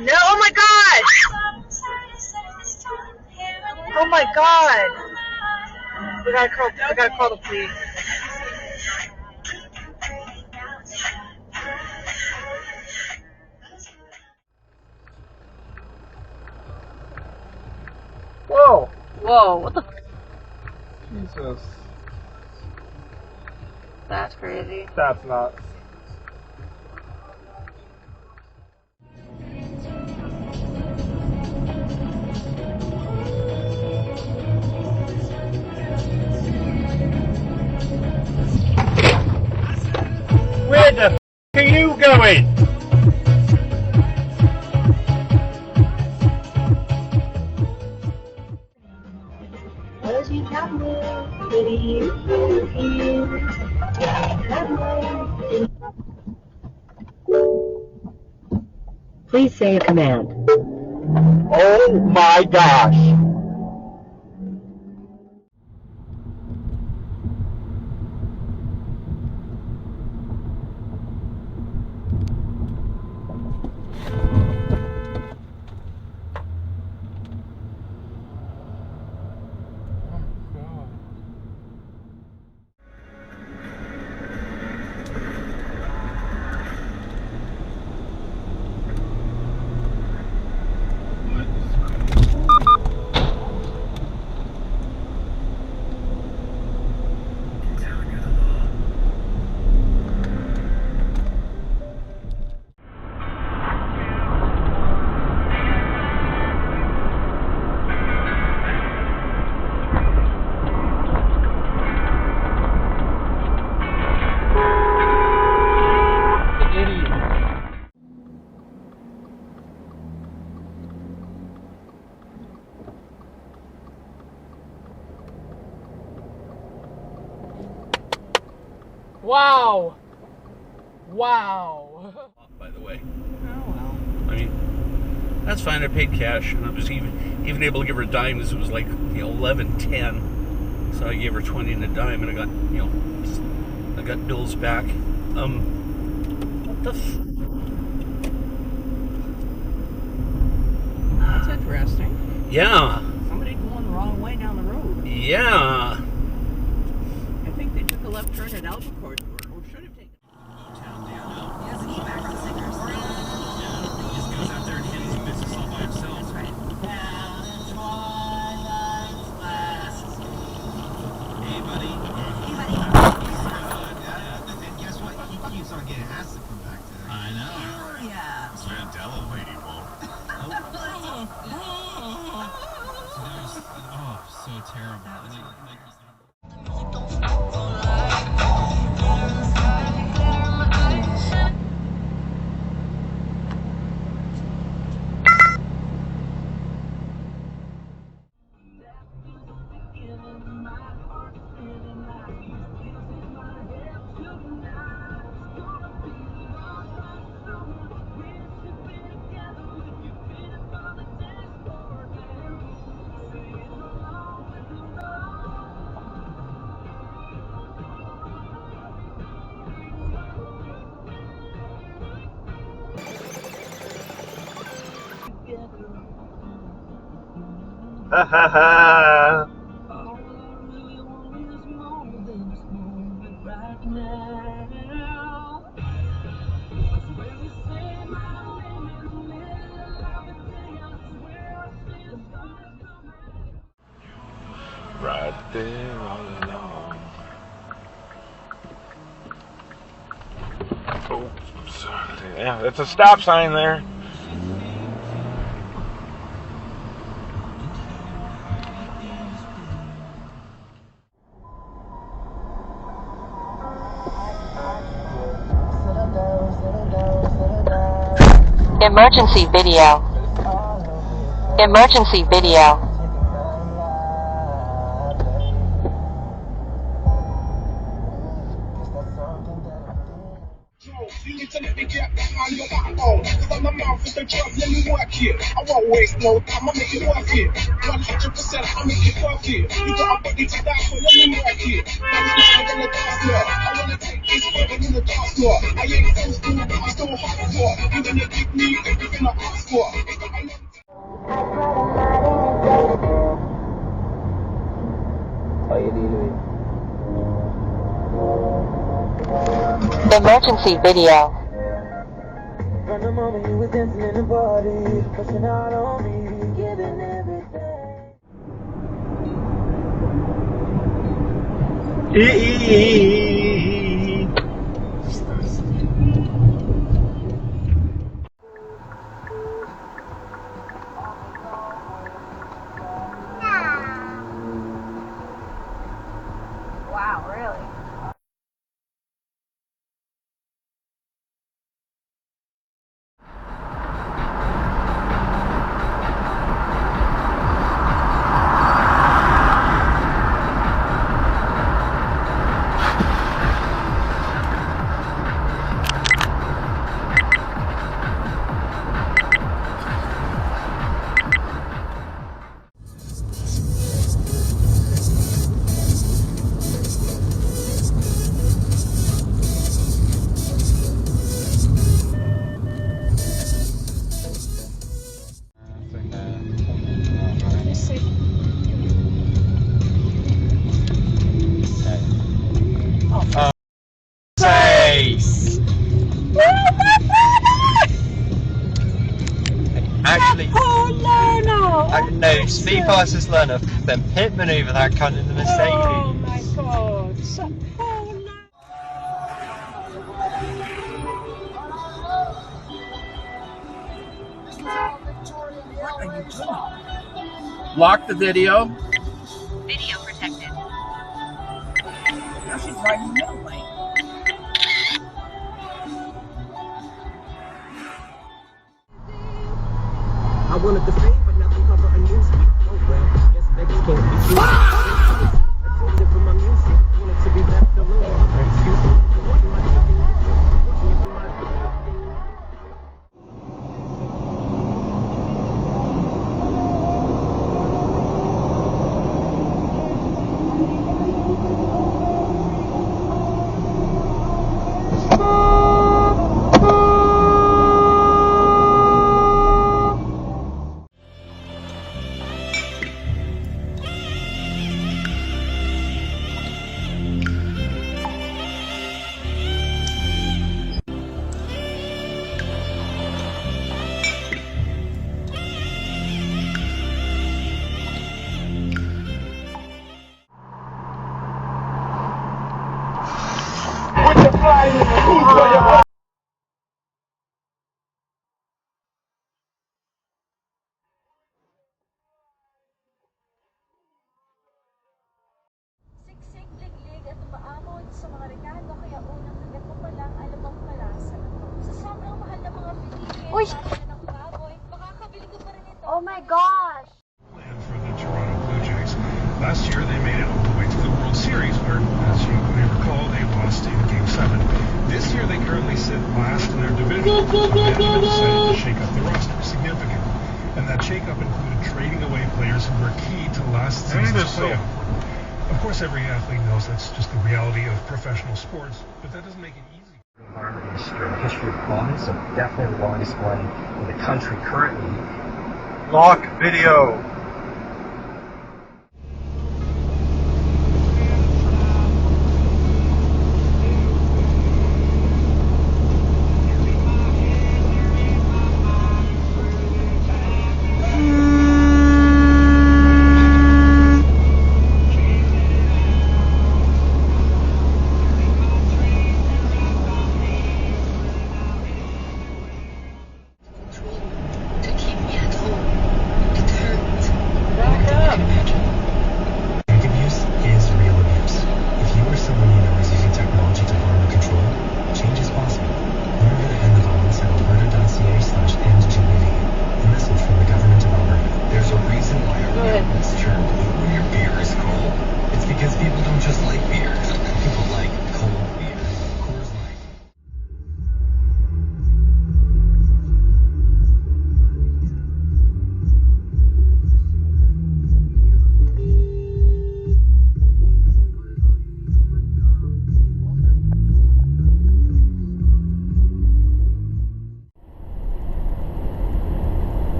No, oh my god! Oh my god! We gotta call the police. Whoa! Whoa, what the? Jesus. That's crazy. That's nuts. Where the f*** are you going? Please say a command. Oh my gosh! Wow! Wow! By the way. Oh well. I mean, that's fine. I paid cash, and I was even able to give her a dime. This was like 11:10, so I gave her 20 and a dime, and I got I got bills back. What the? That's interesting. Yeah. Somebody going the wrong way down the road. Yeah. I think they took a left turn at Albuquerque, or should have taken. He doesn't eat background singers. He just goes out there and handles business all by himself. That's right. Hey, buddy. Hey, buddy. And guess what? He keeps on getting asked to come back today. I know. Oh, yeah. It's Vandella lady won't. Oh, so terrible. Ha ha ha! Right there all along. Oops. Yeah, it's a stop sign there. Emergency video. Emergency video. You need to let me get behind your backbone. Cause I'm the mouth with the drugs, let me work here. I won't waste no time, I'll make it worth it. 100%, I'll make it worth it. You got a body to die for, let me work it. I'm in the dance floor. I wanna take this further in the dance floor. I ain't so school, but I'm still hardcore. You're gonna give me everything I ask for. for. Emergency video. From the moment you was dancing in the party, pushing out on me, giving everything. Wow, really? Actually, no, speed fastest learner, then pit maneuver that cunt in the Mercedes. Oh my god. Lock the video. Video protected. Now she's driving middle lane. I wanted the fame, but nothing cover a newsweek. Oh well, guess beggars can't be choosers. I told it from my music, wanted to be left alone. Excuse me, what am I doing? What am I doing? Siksik, liglig at umaamon sa mga rekado kaya unang kagat mo pa lang alam ang kalasa na to. Sa sobrang mahal na mga bilihin, para ng baboy, makakabili ko pa rin ito. Oh my gosh! Plan for the Toronto Blue Jays. Last year they made it all the way to the World Series where, as you may recall, they lost in Game 7. This year they currently sit last in their division. Management decided to shake up the roster. Significant. And that shake-up included trading away players who were key to last season's playoff. Of course, every athlete knows that's just the reality of professional sports, but that doesn't make it easy. Environment industry, the history of quality, so definitely the longest one in the country currently. Lock video. To keep me at home. It hurt.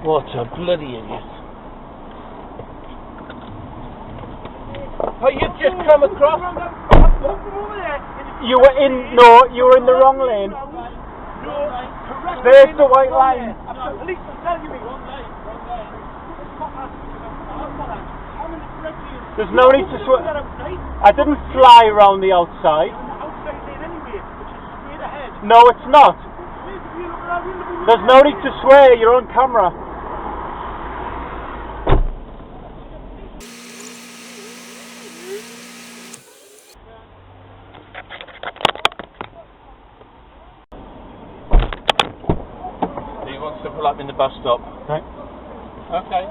What a bloody idiot. Oh, you've just come across. You were in the wrong lane. There's the white line. Police are telling me. There's no need to swear. I didn't fly around the outside. No, it's not. There's no need to swear, you're on camera. He wants to pull up in the bus stop. Right. Okay.